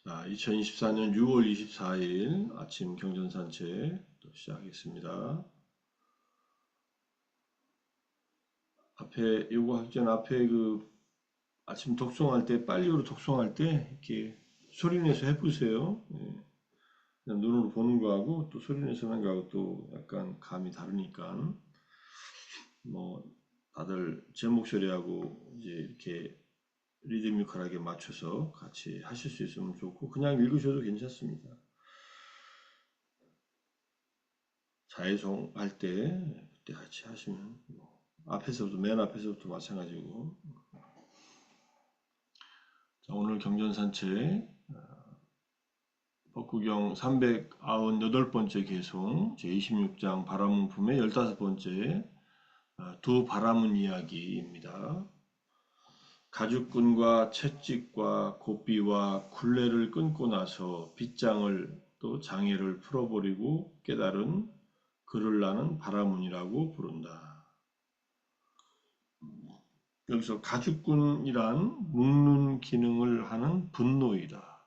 자, 2024년 6월 24일 아침 경전산책 또 시작하겠습니다. 앞에, 요거 하기 전 앞에 아침 독송할 때, 빨리로 독송할 때, 이렇게 소리내서 해보세요. 예, 그냥 눈으로 보는 거하고 또 소리내서 하는 거하고 또 약간 감이 다르니까, 뭐, 다들 제 목소리하고 이제 이렇게 리드미컬하게 맞춰서 같이 하실 수 있으면 좋고, 그냥 읽으셔도 괜찮습니다. 자해송 할 때 그때 같이 하시면 앞에서부터 맨 앞에서부터 마찬가지고. 자, 오늘 경전산책 법구경 398번째 개송 제26장 바라문품의 15번째 두 바라문 이야기입니다. 가죽끈과 채찍과 고삐와 굴레를 끊고 나서 빗장을 또 장애를 풀어버리고 깨달은 그를 나는 바라문이라고 부른다. 여기서 가죽끈이란 묶는 기능을 하는 분노이다.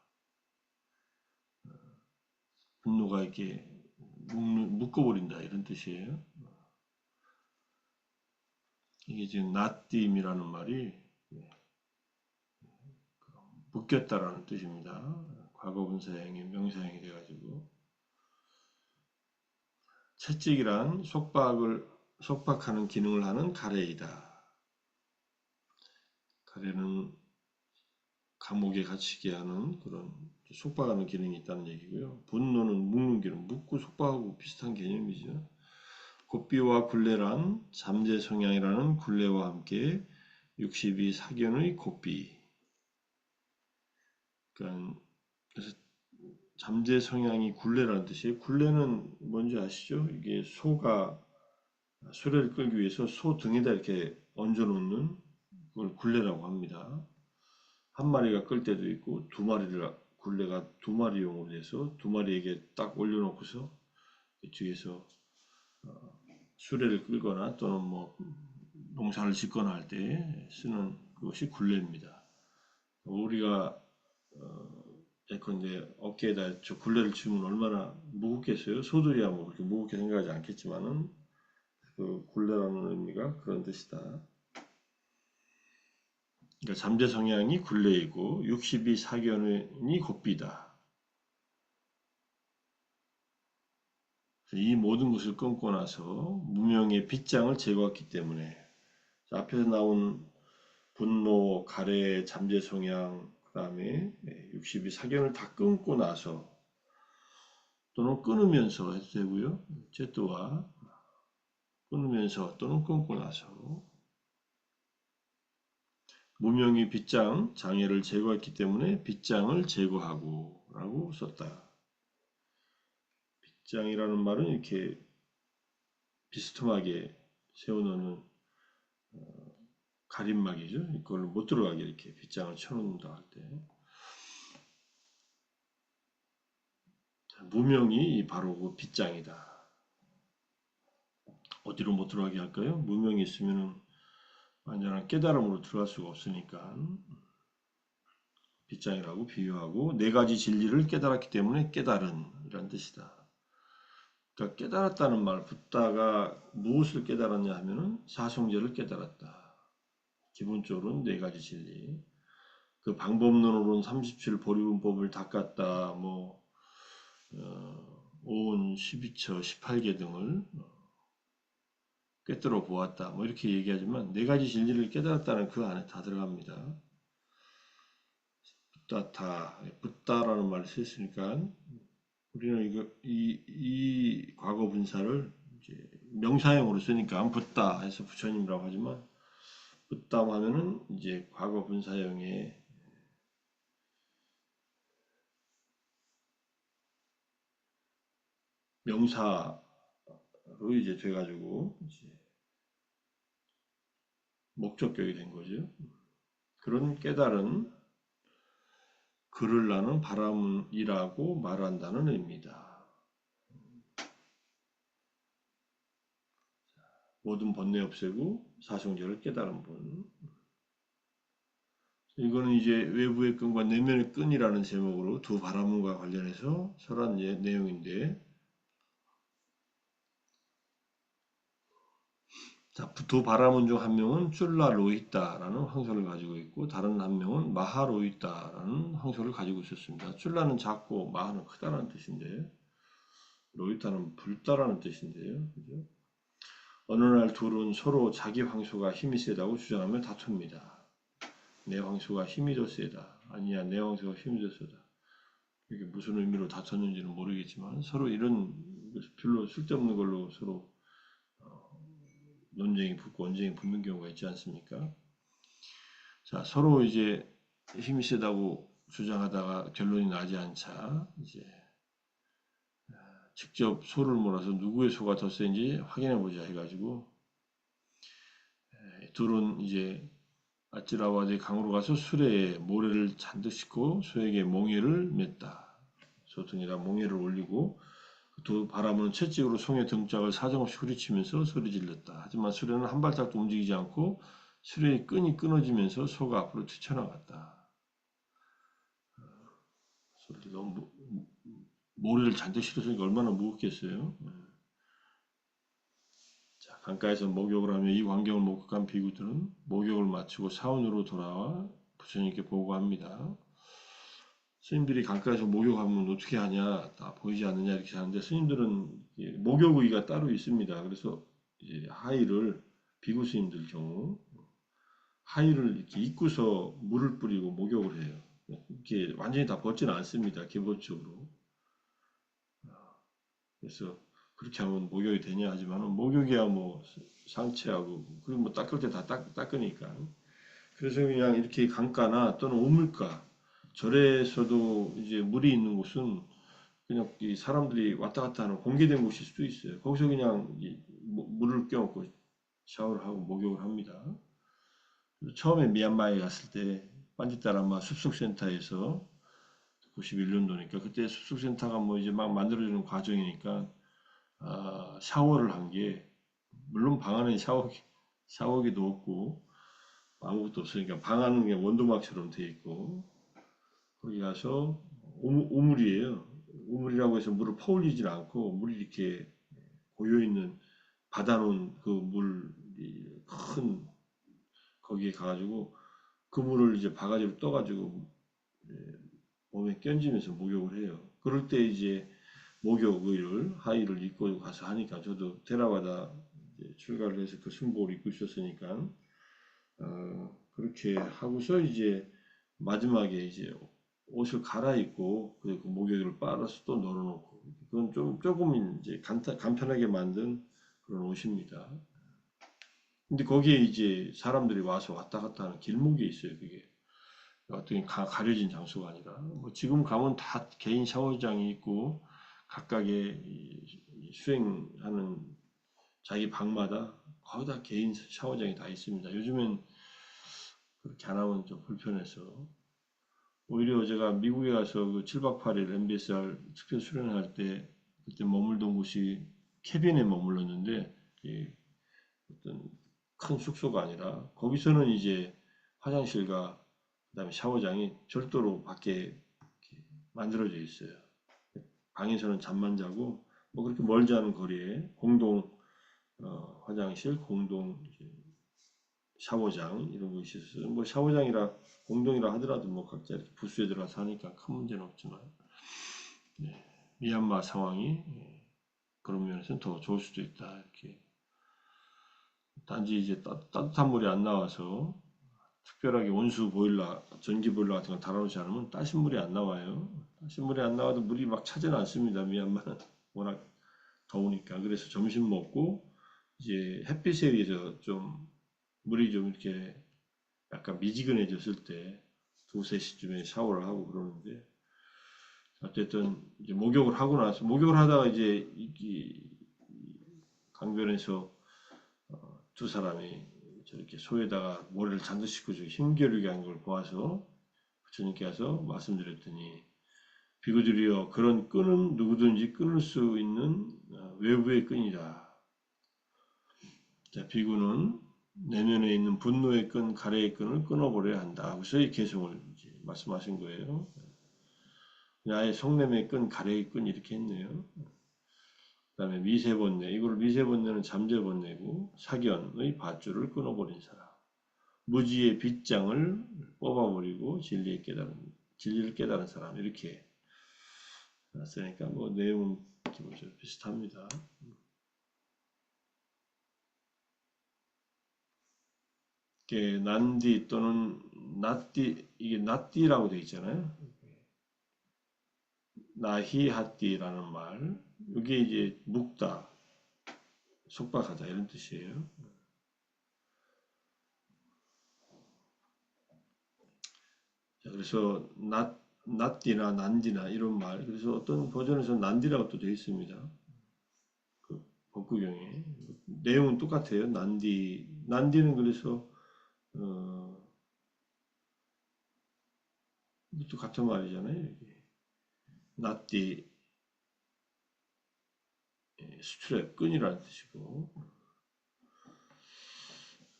분노가 이렇게 묶어버린다 이런 뜻이에요. 이게 지금 나띠임이라는 말이 묶였다라는 뜻입니다. 과거분사형이 명사형이 돼가지고 채찍이란 속박하는 기능을 하는 가래이다. 가래는 감옥에 갇히게 하는 그런 속박하는 기능이 있다는 얘기고요. 분노는 묶는 기능, 묶고 속박하고 비슷한 개념이죠. 고삐와 굴레란 잠재 성향이라는 굴레와 함께 62 사견의 고삐. 그러니까 그래서 잠재 성향이 굴레라는 뜻이에요. 굴레는 뭔지 아시죠? 이게 소가 수레를 끌기 위해서 소 등에다 이렇게 얹어 놓는 그걸 굴레라고 합니다. 한 마리가 끌 때도 있고 굴레가 두 마리용으로 돼서 두 마리에게 딱 올려놓고서 뒤에서 수레를 끌거나 또는 뭐 농사를 짓거나 할 때 쓰는 그것이 굴레입니다. 우리가 예컨대 어깨에다 저 굴레를 치면 얼마나 무겁겠어요? 소들이야 뭐 그렇게 무겁게 생각하지 않겠지만은 그 굴레라는 의미가 그런 뜻이다. 그러니까 잠재 성향이 굴레이고 62 사견이 고삐다. 이 모든 것을 끊고 나서 무명의 빗장을 제거했기 때문에 앞에서 나온 분노, 가래, 잠재 성향, 그 다음에 62 사견을 다 끊고 나서 또는 끊으면서 해도 되고요. 제또와 끊으면서 또는 끊고 나서 무명의 빗장, 장애를 제거했기 때문에 빗장을 제거하고 라고 썼다. 빗장이라는 말은 이렇게 비스듬하게 세워놓는 가림막이죠. 이걸 못 들어가게 이렇게 빗장을 쳐놓는다 할 때. 무명이 바로 그 빗장이다. 어디로 못 들어가게 할까요? 무명이 있으면 완전한 깨달음으로 들어갈 수가 없으니까 빗장이라고 비유하고 네 가지 진리를 깨달았기 때문에 깨달은 이란 뜻이다. 그러니까 깨달았다는 말, 붓다가 무엇을 깨달았냐 하면은 사성제를 깨달았다. 기본적으로는 네 가지 진리. 그 방법론으로는 37 보리분법을 닦았다. 뭐 온 12처 18개 등을 꿰뚫어 보았다. 뭐 이렇게 얘기하지만 네 가지 진리를 깨달았다는 그 안에 다 들어갑니다. 붓다타, 붓다라는 말을 쓰였으니까 우리는 이 과거 분사를 이제 명사형으로 쓰니까 붓다 해서 부처님이라고 하지만 붓다 하면은 이제 과거 분사형의 명사로 이제 돼가지고 이제 목적격이 된 거죠. 그런 깨달은 그를 나는 바람이라고 말한다는 의미다. 모든 번뇌 없애고 사성제를 깨달은 분. 이거는 이제 외부의 끈과 내면의 끈이라는 제목으로 두 바라문과 관련해서 설한 내용인데, 자, 두 바라문 중 한 명은 쫄라 로히따라는 황소를 가지고 있고, 다른 한 명은 마하 로히따라는 황소를 가지고 있었습니다. 쫄라는 작고 마하는 크다라는 뜻인데, 로히따는 붉다라는 뜻인데요. 그죠? 어느 날 둘은 서로 자기 황소가 힘이 세다고 주장하며 다툽니다. 내 황소가 힘이 더 세다. 아니야, 내 황소가 힘이 더 세다. 이게 무슨 의미로 다퉜는지는 모르겠지만 서로 이런 별로 쓸데없는 걸로 서로 논쟁이 붙고 언쟁이 붙는 경우가 있지 않습니까? 자, 서로 이제 힘이 세다고 주장하다가 결론이 나지 않자 이제 직접 소를 몰아서 누구의 소가 더 센지 확인해 보자 해가지고 둘은 이제 아찔라와드의 강으로 가서 수레에 모래를 잔뜩 싣고 소에게 몽에를 맸다. 소 등에다 몽에를 올리고 두 바라보는 채찍으로 송의 등짝을 사정없이 후리치면서 소리 질렀다. 하지만 수레는 한 발짝도 움직이지 않고 수레의 끈이 끊어지면서 소가 앞으로 튀쳐나갔다. 소리 너무 모래를 잔뜩 실었으니까 얼마나 무겁겠어요. 자, 강가에서 목욕을 하며 이 광경을 목격한 비구들은 목욕을 마치고 사원으로 돌아와 부처님께 보고합니다. 스님들이 강가에서 목욕하면 어떻게 하냐, 다 보이지 않느냐 이렇게 하는데 스님들은 목욕의가 따로 있습니다. 그래서 이제 하의를 비구 스님들 경우 하의를 이렇게 입고서 물을 뿌리고 목욕을 해요. 이렇게 완전히 다 벗지는 않습니다. 기본적으로. 그래서 그렇게 하면 목욕이 되냐 하지만 목욕이야 뭐 상체하고 그리고 뭐 닦을 때 다 닦으니까. 그래서 그냥 이렇게 강가나 또는 우물가 절에서도 이제 물이 있는 곳은 그냥 이 사람들이 왔다 갔다 하는 공개된 곳일 수도 있어요. 거기서 그냥 물을 껴안고 샤워를 하고 목욕을 합니다. 처음에 미얀마에 갔을 때 반지따라마 숲속센터에서 91년도니까 그때 숲속센터가 뭐 이제 막 만들어지는 과정이니까 샤워를 한 게 물론 방 안에 샤워기도 없고 아무것도 없으니까 방 안은 그냥 원두막처럼 돼 있고 거기 가서 우물이에요. 우물이라고 해서 물을 퍼올리질 않고 물이 이렇게 고여 있는 받아놓은 그 물이 큰 거기에 가가지고 그 물을 이제 바가지로 떠가지고 몸에 끼얹으면서 목욕을 해요. 그럴 때 이제 목욕을 하의를 입고 가서 하니까 저도 테라와다 출가를 해서 그 승복을 입고 있었으니까 그렇게 하고서 이제 마지막에 이제 옷을 갈아입고 그 목욕을 빨아서 또 널어놓고 그건 좀 조금 이제 간편하게 만든 그런 옷입니다. 근데 거기에 이제 사람들이 와서 왔다 갔다 하는 길목이 있어요. 그게 어떤 가려진 장소가 아니라 뭐 지금 가면 다 개인 샤워장이 있고 각각의 수행하는 자기 방마다 거의 다 개인 샤워장이 다 있습니다. 요즘엔 그렇게 안 하면 좀 불편해서 오히려 제가 미국에 가서 그 7박 8일 MBSR 특별 수련할 때 그때 머물던 곳이 캐빈에 머물렀는데 어떤 큰 숙소가 아니라 거기서는 이제 화장실과 그다음에 샤워장이 별도로 밖에 만들어져 있어요. 방에서는 잠만 자고 뭐 그렇게 멀지 않은 거리에 공동 화장실, 공동 샤워장 이런 거 있었어요. 뭐 샤워장이라 공동이라 하더라도 뭐 각자 이렇게 부스에 들어가서 하니까 큰 문제는 없지만 네, 미얀마 상황이 그런 면에서는 더 좋을 수도 있다 이렇게 단지 이제 따뜻한 물이 안 나와서 특별하게 온수 보일러, 전기 보일러 같은 거 달아놓지 않으면 따신 물이 안 나와요. 따신 물이 안 나와도 물이 막 차지는 않습니다. 미얀마는 워낙 더우니까. 그래서 점심 먹고 이제 햇빛에 의해서 좀 물이 좀 이렇게 약간 미지근해졌을 때 두세 시쯤에 샤워를 하고 그러는데 어쨌든 이제 목욕을 하고 나서 목욕을 하다가 이제 이 강변에서 두 사람이 저렇게 소에다가 모래를 잔뜩 싣고 힘겨루게 한 걸 보아서 부처님께서 말씀드렸더니 비구들이여 그런 끈은 누구든지 끊을 수 있는 외부의 끈이다. 자, 비구는 내면에 있는 분노의 끈, 가래의 끈을 끊어버려야 한다. 그래서 이 개성을 이제 말씀하신 거예요. 아예 속냄의 끈, 가래의 끈 이렇게 했네요. 그다음에 미세번뇌, 이걸 미세번뇌는 잠재번뇌고 사견의 밧줄을 끊어버린 사람. 무지의 빗장을 뽑아버리고 진리를 깨달은 사람 이렇게 났으니까 뭐 내용은 기본적으로 비슷합니다. 이게 난디 또는 낫디 이게 낫디라고 되어 있잖아요. 나히하띠라는 말 이게 이제 묵다, 속박하다 이런 뜻이에요. 자, 그래서 낫디나 난디나 이런 말 그래서 어떤 버전에서 난디라고 또 되어 있습니다. 그 법구경에 내용은 똑같아요. 난디는 그래서 어, 이것도 같은 말이잖아요. 이게. 낫디 스트랩 끈이라는 뜻이고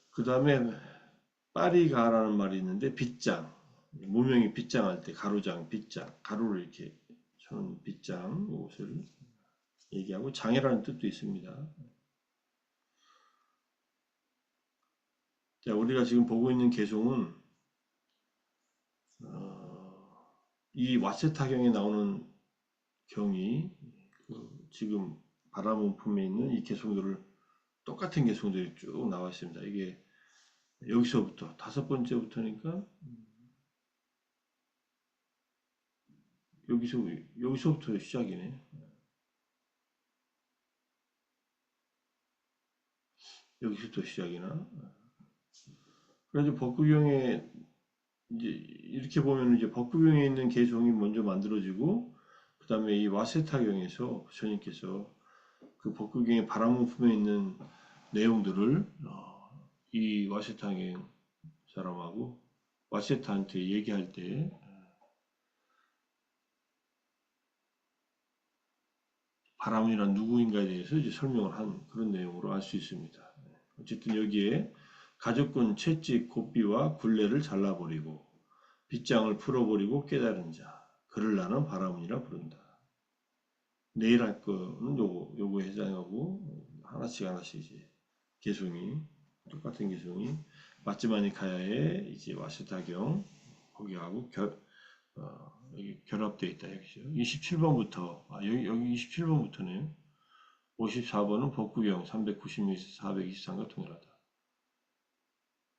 그 다음에 파리가라는 말이 있는데 빗장 무명이 빗장할 때 가루장 빗장 가루를 이렇게 쳐는 빗장 이것을 얘기하고 장애라는 뜻도 있습니다. 자, 우리가 지금 보고 있는 개송은 이 와세타경에 나오는 경이 지금 바라문품에 있는 이 개송들을 똑같은 개송들이 쭉 나와 있습니다. 이게 여기서부터 다섯 번째부터니까 여기서부터 시작이네. 여기서부터 시작이나. 그래서 법구경에 이제 이렇게 보면 이제 법구경에 있는 개송이 먼저 만들어지고 그 다음에 이 와세타경에서 부처님께서 그 법구경의 바라문품에 있는 내용들을 이 와세타경 사람하고 와세타한테 얘기할 때 바라문이란 누구인가에 대해서 이제 설명을 한 그런 내용으로 알 수 있습니다. 어쨌든 여기에 가족군 채찍 고삐와 굴레를 잘라버리고 빗장을 풀어버리고 깨달은 자 그를 나는 바라문이라 부른다. 내일 할 거는 요거 해당하고 하나씩 하나씩 이제 개송이 똑같은 개송이 마츠마니카야의 이제 와세타경 거기하고 여기 결합되어 있다 여기죠. 27번부터 여기 27번부터네요. 54번은 법구경 396에서 423과 동일하다.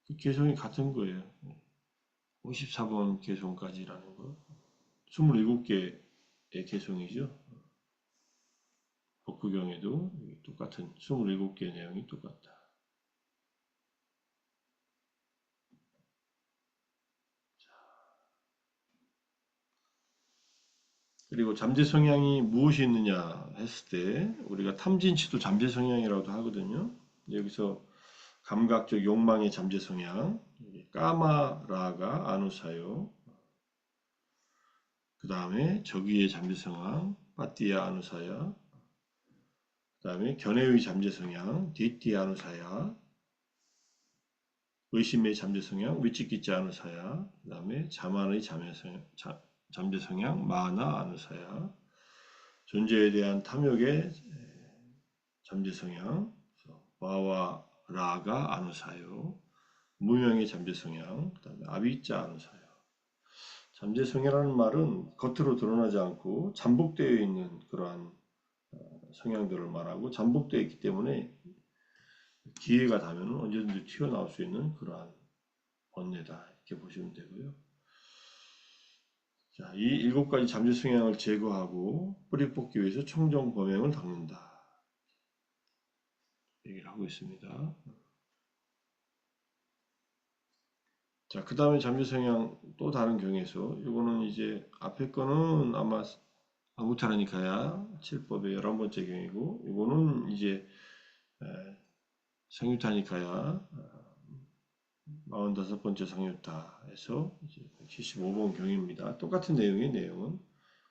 그 개송이 같은 거예요. 54번 개송까지라는 거. 27개의 개송이죠. 법구경에도 똑같은 27개의 내용이 똑같다. 그리고 잠재 성향이 무엇이 있느냐 했을 때 우리가 탐진치도 잠재 성향이라고도 하거든요. 여기서 감각적 욕망의 잠재 성향, 까마라가 아누사요. 그 다음에 적의의 잠재 성향, 빠띠아 아누사야. 그 다음에 견해의 잠재 성향, 디띠 아누사야. 의심의 잠재 성향, 위치기자 아누사야. 그 다음에 자만의 잠재 성향, 마나 아누사야. 존재에 대한 탐욕의 잠재 성향, 와와 라가 아누사요. 무명의 잠재 성향, 그 다음에 아비자 아누사요. 잠재 성향이라는 말은 겉으로 드러나지 않고 잠복되어 있는 그러한 성향들을 말하고 잠복되어 있기 때문에 기회가 닿으면 언제든지 튀어나올 수 있는 그러한 번뇌다 이렇게 보시면 되고요. 자, 이 일곱 가지 잠재 성향을 제거하고 뿌리 뽑기 위해서 청정 범행을 닦는다. 얘기를 하고 있습니다. 자, 그 다음에 잠재 성향 또 다른 경에서 이거는 이제 앞에 거는 아마 아무타라니카야 7법의 11번째 경이고 이거는 이제 상유타니카야 45번째 상유타에서 75번 경입니다. 똑같은 내용의 내용은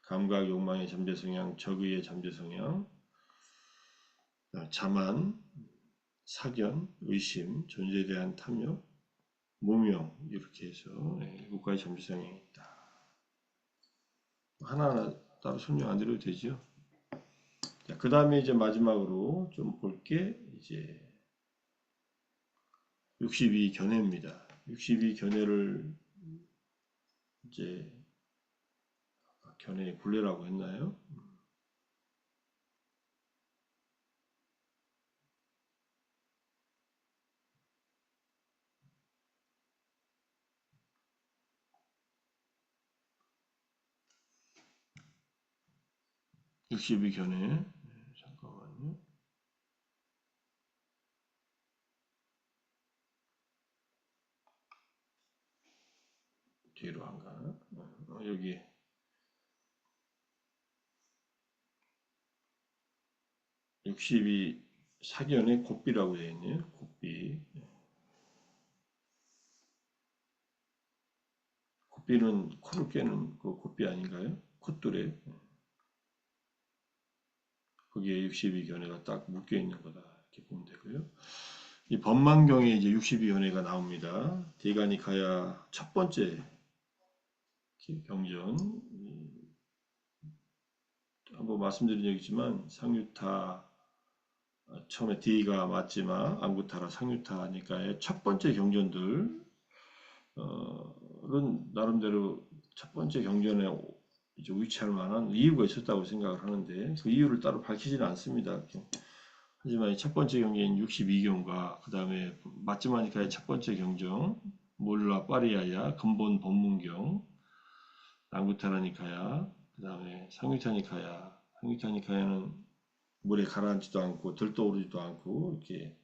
감각, 욕망의 잠재 성향, 적의의 잠재 성향, 자만, 사견, 의심, 존재에 대한 탐욕, 무명 이렇게 해서 7가지 잠재 성향이 있다. 하나하나 따로 설명 안 드려도 되죠. 그 다음에 이제 마지막으로 좀 볼 게 이제 62 견해입니다. 62 견해를 이제 견해 굴레라고 했나요? 62 견해. 잠깐만요. 뒤로 안 가나? 여기 62 사견의 곱비라고 되어 있네요. 곱비. 곱비는 코를 꿰는 그 곱비 아닌가요? 콧뚜레. 거기에 62 견해가 딱 묶여 있는 거다. 이렇게 보면 되고요. 이 법망경에 이제 62 견해가 나옵니다. 데가니카야 첫 번째 경전. 한번 말씀드린 적이 있지만 상유타 처음에 D가 맞지만 앙구타라 상유타니까의 첫 번째 경전들은 나름대로 첫 번째 경전에 이제 위치할 만한 이유가 있었다고 생각을 하는데 그 이유를 따로 밝히지는 않습니다. 하지만 이 첫 번째 경전인 62경과 그 다음에 마지막니까의 첫 번째 경전 몰라 파리아야 근본 법문경 앙구타라니카야 그 다음에 상유타니카야는 물에 가라앉지도 않고 들떠오르지도 않고 이렇게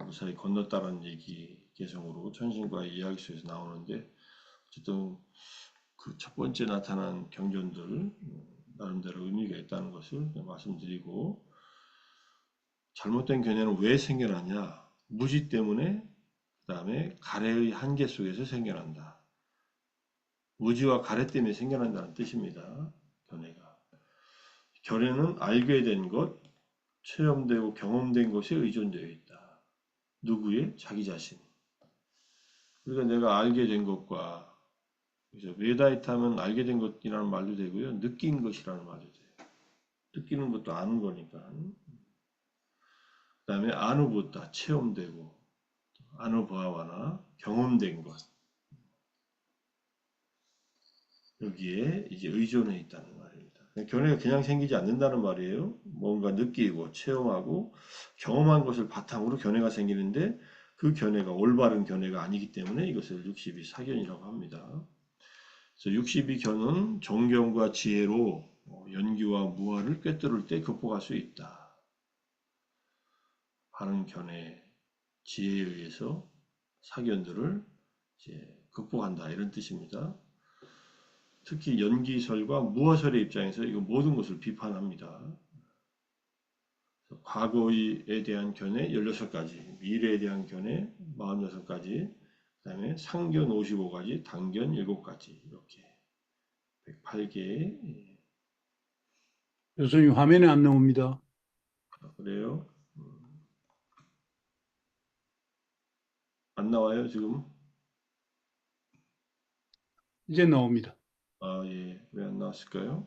무사히 건넜다라는 얘기 개성으로 천신과의 이야기 속에서 나오는데 어쨌든 그 첫 번째 나타난 경전들 나름대로 의미가 있다는 것을 말씀드리고 잘못된 견해는 왜 생겨나냐 무지 때문에 그 다음에 가래의 한계 속에서 생겨난다. 무지와 가래 때문에 생겨난다는 뜻입니다. 견해가. 견해는 알게 된 것, 체험되고 경험된 것에 의존되어 있다. 누구의? 자기 자신. 그러니까 내가 알게 된 것과 그래서 웨다이트 하면 알게 된 것이라는 말도 되고요. 느낀 것이라는 말도 돼요. 느끼는 것도 아는 거니까. 그 다음에 아누부다 체험되고 아누바와나 경험된 것. 여기에 이제 의존해 있다는 말입니다. 견해가 그냥 생기지 않는다는 말이에요. 뭔가 느끼고 체험하고 경험한 것을 바탕으로 견해가 생기는데 그 견해가 올바른 견해가 아니기 때문에 이것을 62 사견이라고 합니다. 그래서 62 견은 정경과 지혜로 연기와 무아를 꿰뚫을 때 극복할 수 있다. 바른 견해, 지혜에 의해서 사견들을 이제 극복한다 이런 뜻입니다. 특히 연기설과 무아설의 입장에서 이거 모든 것을 비판합니다. 과거에 대한 견해 16가지, 미래에 대한 견해 46가지, 그 다음에 상견 55가지, 단견 7가지 이렇게 108개. 교수님 화면에 안 나옵니다. 그래요? 안 나와요 지금? 이제 나옵니다. 아 예, 왜 안 나왔을까요?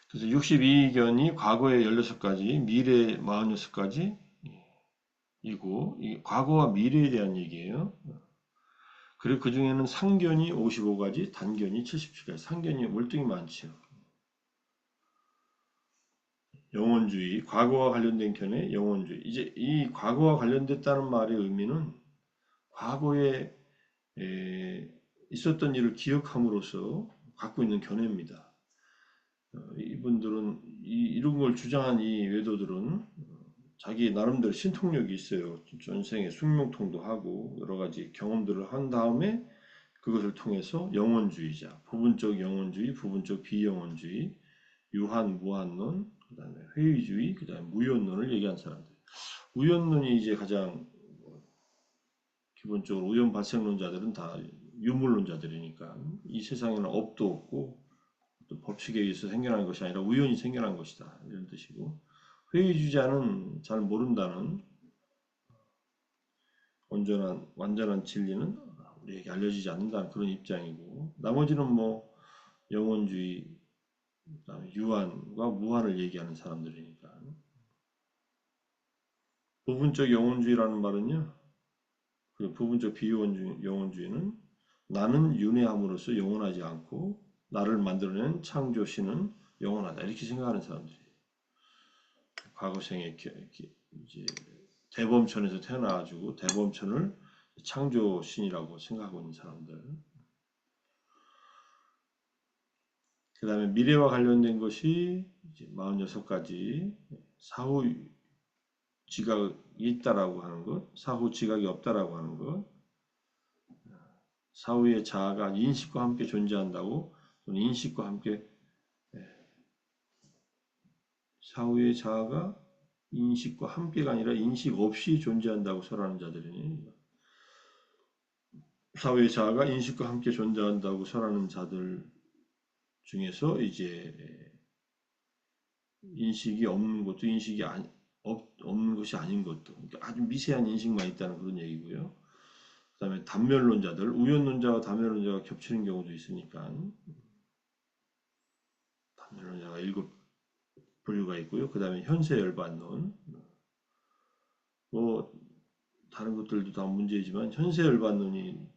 그래서 62견이 과거의 16가지, 미래의 46가지 이고 이 과거와 미래에 대한 얘기예요. 그리고 그 중에는 상견이 55가지, 단견이 77가지. 상견이 월등히 많죠. 영혼주의, 과거와 관련된 견해, 영혼주의. 이제 이 과거와 관련됐다는 말의 의미는 과거에 있었던 일을 기억함으로써 갖고 있는 견해입니다. 이분들은 이런 걸 주장한 이 외도들은 자기 나름대로 신통력이 있어요. 전생에 숙명통도 하고 여러 가지 경험들을 한 다음에 그것을 통해서 영혼주의자, 부분적 영혼주의, 부분적 비영혼주의, 유한, 무한론, 그 다음에 회의주의, 그 다음에 무연론을 얘기한 사람들. 무연론이 이제 가장 기본적으로 우연 발생론자들은 다 유물론자들이니까 이 세상에는 업도 없고 또 법칙에 의해서 생겨난 것이 아니라 우연히 생겨난 것이다 이런 뜻이고 회의주자는 잘 모른다는 완전한 진리는 우리에게 알려지지 않는다는 그런 입장이고, 나머지는 뭐 영혼주의, 그다음에 유한과 무한을 얘기하는 사람들이니까. 부분적 영혼주의라는 말은요, 그 부분적 영혼주의는 나는 윤회함으로써 영원하지 않고 나를 만들어낸 창조신은 영원하다 이렇게 생각하는 사람들이 과거생에 이제 대범천에서 태어나가지고 대범천을 창조신이라고 생각하고 있는 사람들. 그 다음에 미래와 관련된 것이 이제 46가지 사후 지각이 있다라고 하는 것, 사후 지각이 없다라고 하는 것, 사후의 자아가 인식과 함께 존재한다고, 또는 인식과 함께 사후의 자아가 인식과 함께가 아니라 인식 없이 존재한다고 설하는 자들이니, 사후의 자아가 인식과 함께 존재한다고 설하는 자들 중에서 이제 인식이 없는 것도 없는 것이 아닌 것도, 그러니까 아주 미세한 인식만 있다는 그런 얘기고요. 그 다음에 단면론자들, 우연론자와 단면론자가 겹치는 경우도 있으니까 단면론자가 7부류가 있고요. 그 다음에 현세열반론, 뭐 다른 것들도 다 문제이지만 현세열반론이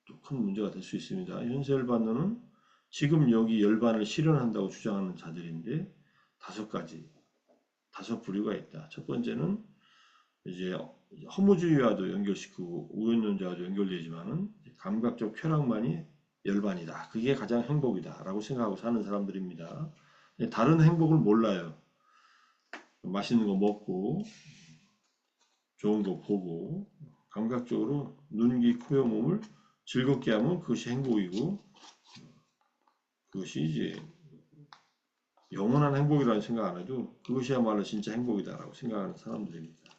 또 큰 문제가 될 수 있습니다. 현세열반론은 지금 여기 열반을 실현한다고 주장하는 자들인데 5 부류가 있다. 첫 번째는 이제 허무주의와도 연결시키고 우연론자와도 연결되지만은 감각적 쾌락만이 열반이다. 그게 가장 행복이다라고 생각하고 사는 사람들입니다. 다른 행복을 몰라요. 맛있는 거 먹고 좋은 거 보고 감각적으로 눈, 귀, 코, 의 몸을 즐겁게 하면 그것이 행복이고, 그것이 이제 영원한 행복이라는 생각 안 해도 그것이야말로 진짜 행복이다라고 생각하는 사람들입니다.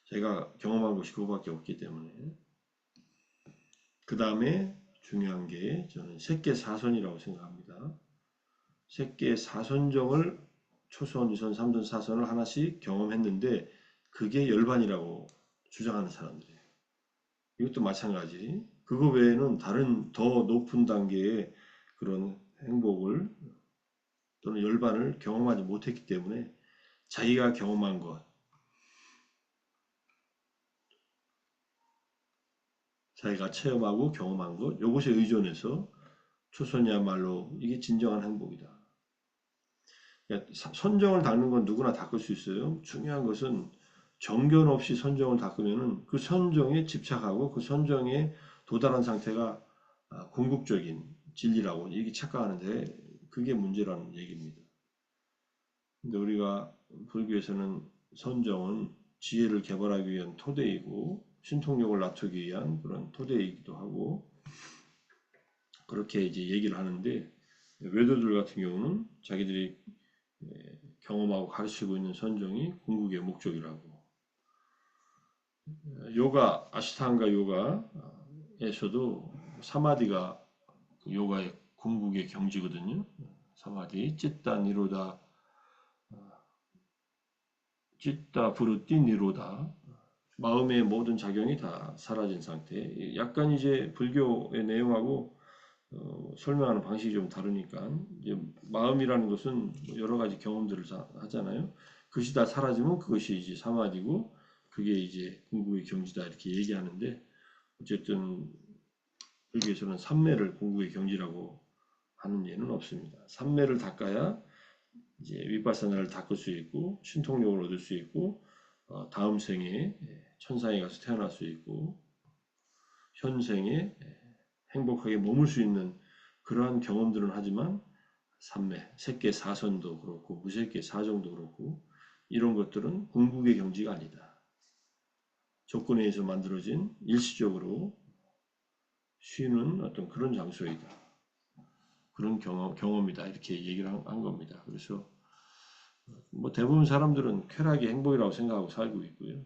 제가 경험한 것이 그거밖에 없기 때문에. 그 다음에 중요한 게 저는 색계사선이라고 생각합니다. 색계사선정을 초선, 유선, 삼선, 사선을 하나씩 경험했는데 그게 열반이라고 주장하는 사람들이에요. 이것도 마찬가지. 그거 외에는 다른 더 높은 단계의 그런 행복을 또는 열반을 경험하지 못했기 때문에 자기가 경험한 것, 자기가 체험하고 경험한 것, 이것에 의존해서 초선이야말로 이게 진정한 행복이다. 그러니까 선정을 닦는 건 누구나 닦을 수 있어요. 중요한 것은 정견 없이 선정을 닦으면은 그 선정에 집착하고 그 선정에 도달한 상태가 궁극적인 진리라고 이게 착각하는데 그게 문제라는 얘기입니다. 근데 우리가 불교에서는 선정은 지혜를 개발하기 위한 토대이고 신통력을 낮추기 위한 그런 토대이기도 하고 그렇게 이제 얘기를 하는데 외도들 같은 경우는 자기들이 경험하고 가르치고 있는 선정이 궁극의 목적이라고. 요가, 아시탄가 요가에서도 사마디가 요가의 궁극의 경지거든요. 사마디, 찌따 니로다, 찌따 부르띠 니로다. 마음의 모든 작용이 다 사라진 상태. 약간 이제 불교의 내용하고 설명하는 방식이 좀 다르니까 이제 마음이라는 것은 여러 가지 경험들을 하잖아요. 그것이 다 사라지면 그것이 이제 사마디고 그게 이제 궁극의 경지다 이렇게 얘기하는데 어쨌든 불교에서는 삼매를 궁극의 경지라고 하는 예는 없습니다. 삼매를 닦아야 이제 위파사나를 닦을 수 있고 신통력을 얻을 수 있고 다음 생에 천상에 가서 태어날 수 있고 현생에 행복하게 머물 수 있는 그러한 경험들은 하지만 삼매, 색계 사선도 그렇고 무색계 사정도 그렇고 이런 것들은 궁극의 경지가 아니다. 조건에 의해서 만들어진 일시적으로 쉬는 어떤 그런 장소이다. 그런 경험이다. 이렇게 얘기를 한 겁니다. 그래서 뭐 대부분 사람들은 쾌락이 행복이라고 생각하고 살고 있고요.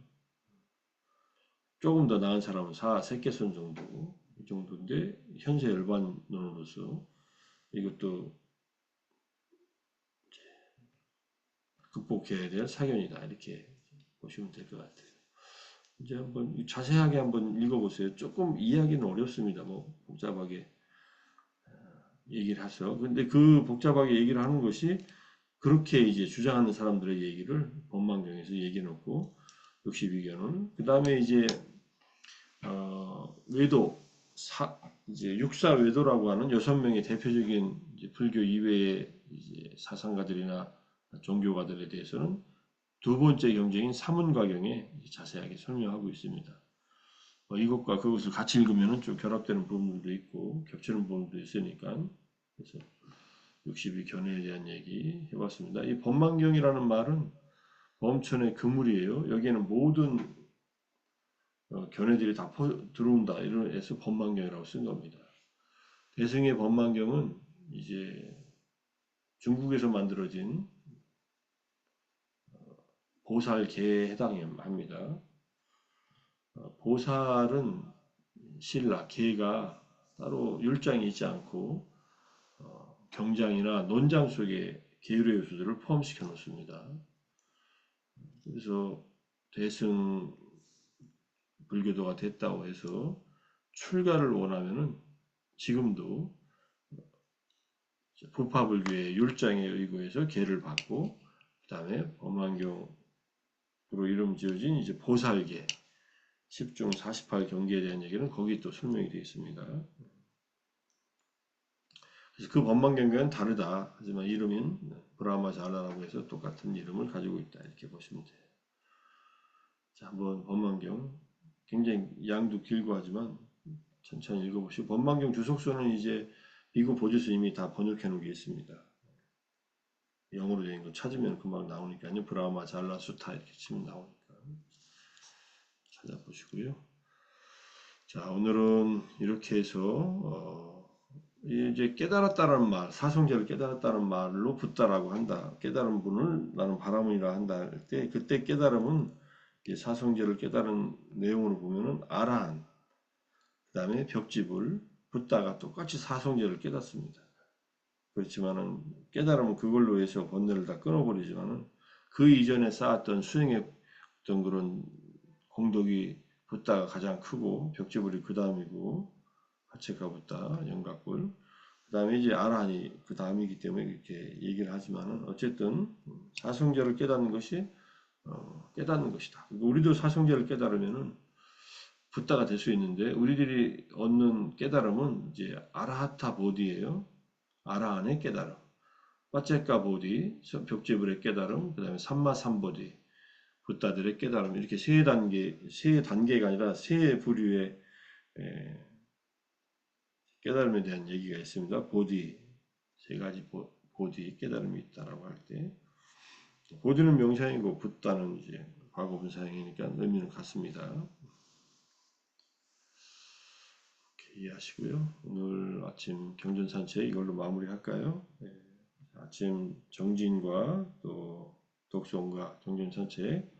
조금 더 나은 사람은 색계선 정도, 이 정도인데 현세 열반론으로서 이것도 극복해야 될 사견이다. 이렇게 보시면 될 것 같아요. 이제 한번 자세하게 한번 읽어보세요. 조금 이해하기는 어렵습니다. 뭐 복잡하게 얘기를 하죠. 근데 그 복잡하게 얘기를 하는 것이 그렇게 이제 주장하는 사람들의 얘기를 법망경에서 얘기해 놓고 62견은 그 다음에 이제 외도 이제 육사 외도라고 하는 6명의 대표적인 이제 불교 이외의 이제 사상가들이나 종교가들에 대해서는 두 번째 경쟁인 사문과경에 자세하게 설명하고 있습니다. 이것과 그것을 같이 읽으면 좀 결합되는 부분도 있고 겹치는 부분도 있으니까 그래서 62견해에 대한 얘기 해봤습니다. 이 법망경이라는 말은 범천의 그물이에요. 여기에는 모든 견해들이 다 들어온다. 이래서 법망경이라고 쓴 겁니다. 대승의 법망경은 이제 중국에서 만들어진 보살계에 해당합니다. 보살은 신라, 계가 따로 율장이 있지 않고 경장이나 논장 속에 계율의 요소들을 포함시켜 놓습니다. 그래서 대승 불교도가 됐다고 해서 출가를 원하면은 지금도 부파불교의 율장에 의거해서 계를 받고 그 다음에 법망경으로 이름 지어진 이제 보살계 10중 48경계에 대한 얘기는 거기 또 설명이 되어 있습니다. 그래서 그 법망경계는 다르다. 하지만 이름인 브라마잘라라고 해서 똑같은 이름을 가지고 있다. 이렇게 보시면 돼요. 자, 한번 법망경 굉장히 양도 길고 하지만 천천히 읽어보시고 법망경 주석서는 이제 미국 보조서 이미 다 번역해 놓은 게 있습니다. 영어로 된 거 찾으면 금방 나오니까요. 브라마 잘라 수타 이렇게 치면 나오니까 찾아보시고요. 자, 오늘은 이렇게 해서 이제 깨달았다는 말, 사성제를 깨달았다는 말로 붙다라고 한다. 깨달은 분을 나는 바라문이라 한다 할 때 그때 깨달음은 사성제를 깨달은 내용으로 보면은 아라한, 그 다음에 벽지불, 붓다가 똑같이 사성제를 깨닫습니다. 그렇지만은 깨달으면 그걸로 해서 번뇌를 다 끊어버리지만은 그 이전에 쌓았던 수행했던 그런 공덕이 붓다가 가장 크고 벽지불이 그 다음이고 하체가 붓다, 영각불 그 다음에 이제 아라한이 그 다음이기 때문에 이렇게 얘기를 하지만은 어쨌든 사성제를 깨닫는 것이 깨닫는 것이다. 우리도 사성제를 깨달으면은 붓다가 될 수 있는데 우리들이 얻는 깨달음은 이제 아라하타 보디예요. 아라한의 깨달음, 빠체카 보디, 벽제불의 깨달음, 그 다음에 삼마삼보디, 붓다들의 깨달음 이렇게 세 단계가 아니라 세 부류의 깨달음에 대한 얘기가 있습니다. 보디, 세 가지 보디 깨달음이 있다라고 할 때, 보디는 명사이고 붓다는 이제 과거분사형이니까 의미는 같습니다. 이해하시고요. 오늘 아침 경전산책 이걸로 마무리할까요? 네. 아침 정진과 또 독송과 경전산책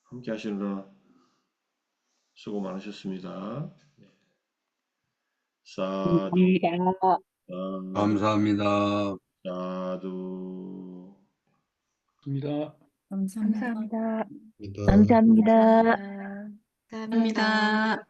함께 하시느라 수고 많으셨습니다. 네. 사두, 감사합니다. 사두, 감사합니다. 사두. 입니다. 감사합니다. 감사합니다. 감사합니다. 감사합니다.